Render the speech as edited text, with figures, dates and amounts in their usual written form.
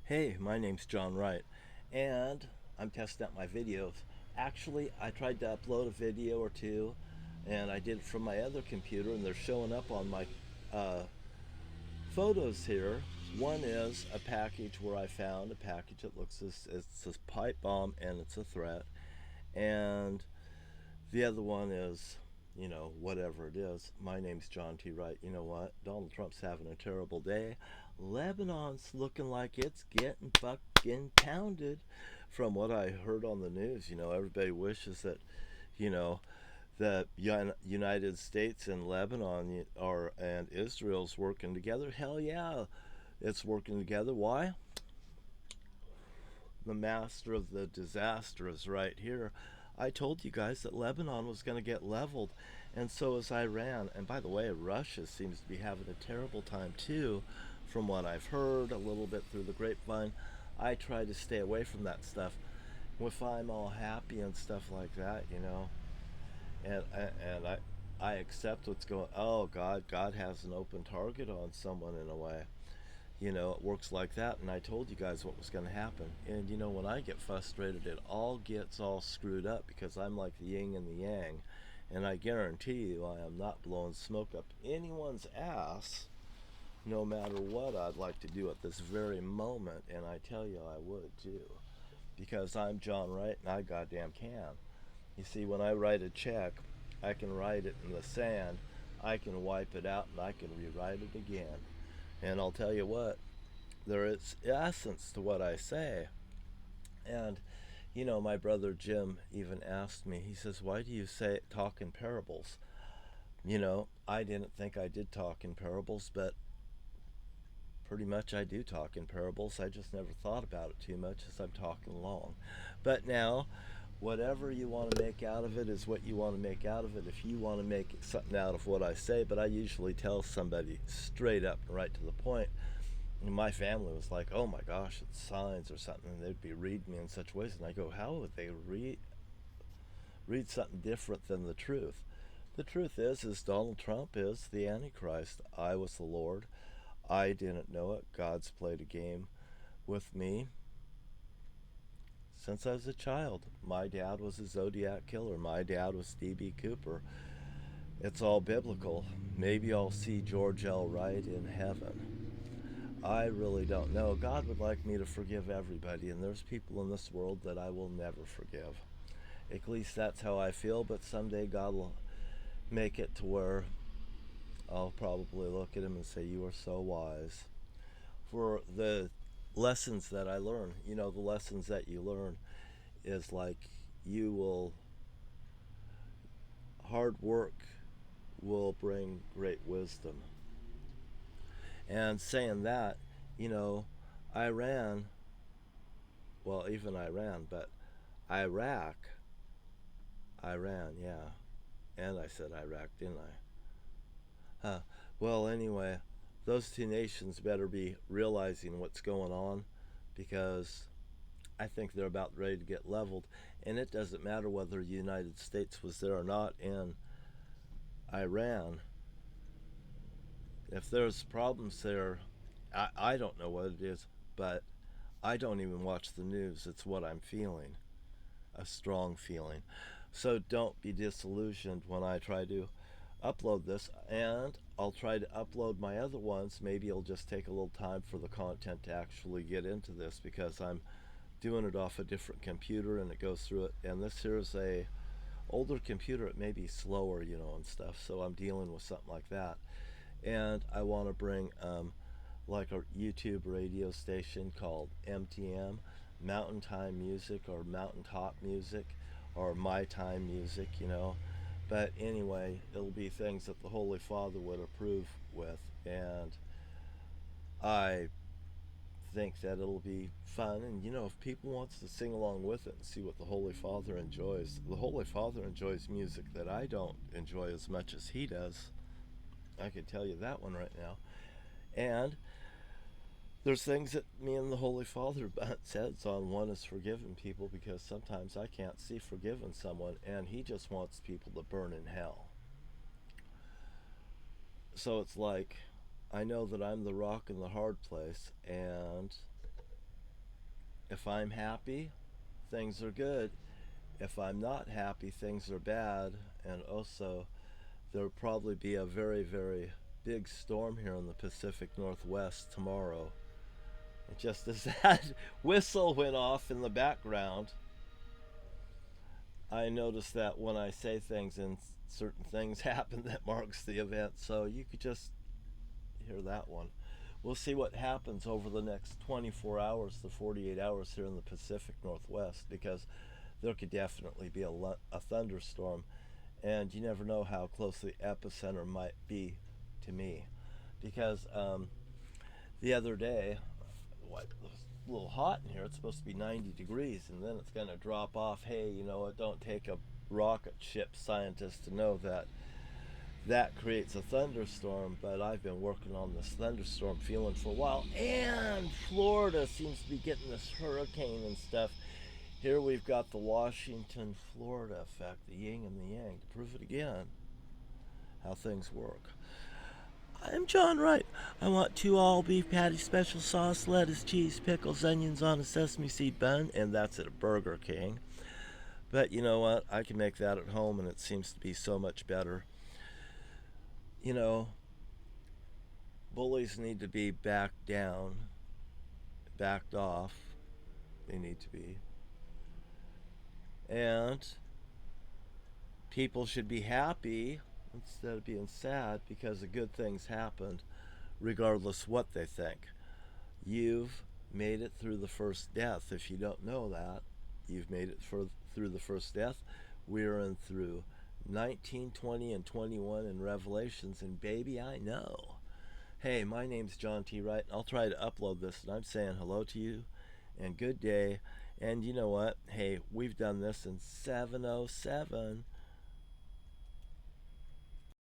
Hey, my name's John Wright, and I'm testing out my videos. Actually, I tried to upload a video or two, and I did it from my other computer, and they're showing up on my uh, photos here. One is a package where I found a package that looks as it's a pipe bomb and it's a threat, and the other one is, whatever it is. My name's John T. Wright. You know what? Donald Trump's having a terrible day. Lebanon's looking like it's getting fucking pounded. From what I heard on the news, everybody wishes that, you know, the United States and Lebanon are and Israel's working together. Hell yeah, it's working together. Why? The master of the disaster is right here. I told you guys that Lebanon was going to get leveled, and so is Iran. And by the way, Russia seems to be having a terrible time too, from what I've heard a little bit through the grapevine. I try to stay away from that stuff. If I'm all happy and stuff like that, and I accept what's going. Oh God has an open target on someone in a way. It works like that, and I told you guys what was going to happen. And when I get frustrated, it all gets all screwed up because I'm like the yin and the yang, and I guarantee you I am not blowing smoke up anyone's ass, no matter what I'd like to do at this very moment. And I tell you I would too, because I'm John Wright and I goddamn can. You see, when I write a check, I can write it in the sand, I can wipe it out, and I can rewrite it again. And I'll tell you what, there is essence to what I say. And my brother Jim even asked me, he says, "Why do you say talk in parables?" I didn't think I did talk in parables, but pretty much I do talk in parables. I just never thought about it too much as I'm talking along. But now, whatever you want to make out of it is what you want to make out of it. If you want to make something out of what I say, but I usually tell somebody straight up and right to the point. And my family was like, "Oh my gosh, it's signs or something." And they'd be reading me in such ways, and I go, "How would they read something different than the truth?" The truth is Donald Trump is the Antichrist. I was the Lord. I didn't know it. God's played a game with me since I was a child. My dad was a Zodiac killer. My dad was D.B. Cooper. It's all biblical. Maybe I'll see George L. Wright in heaven. I really don't know. God would like me to forgive everybody, and there's people in this world that I will never forgive. At least that's how I feel, but someday God will make it to where I'll probably look at him and say, "You are so wise." For the lessons that I learn, the lessons that you learn is like you will, hard work will bring great wisdom. And saying that, you know, Iran, well, even Iran, but Iraq, Iran, yeah. And I said Iraq, didn't I? Huh. Well, anyway, those two nations better be realizing what's going on because I think they're about ready to get leveled. And it doesn't matter whether the United States was there or not in Iran. If there's problems there, I don't know what it is, but I don't even watch the news. It's what I'm feeling, a strong feeling. So don't be disillusioned when I try to upload this, and I'll try to upload my other ones. Maybe it'll just take a little time for the content to actually get into this because I'm doing it off a different computer and it goes through it. And this here is a older computer. It may be slower, and stuff. So I'm dealing with something like that. And I want to bring like a YouTube radio station called MTM, Mountain Time Music, or Mountaintop Music, or My Time Music. But anyway, it'll be things that the Holy Father would approve with, and I think that it'll be fun. And if people wants to sing along with it and see what the Holy Father enjoys, the Holy Father enjoys music that I don't enjoy as much as he does. I can tell you that one right now. And there's things that me and the Holy Father butts heads on. One is forgiving people because sometimes I can't see forgiving someone, and he just wants people to burn in hell. So it's like, I know that I'm the rock in the hard place, and If I'm happy, things are good. If I'm not happy, things are bad. And also, there'll probably be a very, very big storm here in the Pacific Northwest tomorrow. And just as that whistle went off in the background, I notice that when I say things and certain things happen, that marks the event. So you could just hear that one. We'll see what happens over the next 24 hours to 48 hours here in the Pacific Northwest, because there could definitely be a thunderstorm, and you never know how close the epicenter might be to me. Because the other day, what, it was a little hot in here. It's supposed to be 90 degrees, and then it's going to drop off. Hey, you know, it don't take a rocket ship scientist to know that that creates a thunderstorm. But I've been working on this thunderstorm feeling for a while, and Florida seems to be getting this hurricane and stuff. Here we've got the Washington, Florida effect, the yin and the yang, to prove it again how things work. I'm John Wright. I want 2 all-beef patties, special sauce, lettuce, cheese, pickles, onions on a sesame seed bun, and that's at a Burger King. But you know what? I can make that at home, and it seems to be so much better. You know, bullies need to be backed down, backed off. They need to be. And people should be happy instead of being sad, because the good things happened regardless what they think. You've made it through the first death. If you don't know that, you've made it through the first death. We're in through 19, 20, and 21 in Revelations, and baby, I know. Hey, my name's John T. Wright, and I'll try to upload this, and I'm saying hello to you and good day. And you know what? Hey, we've done this in 707.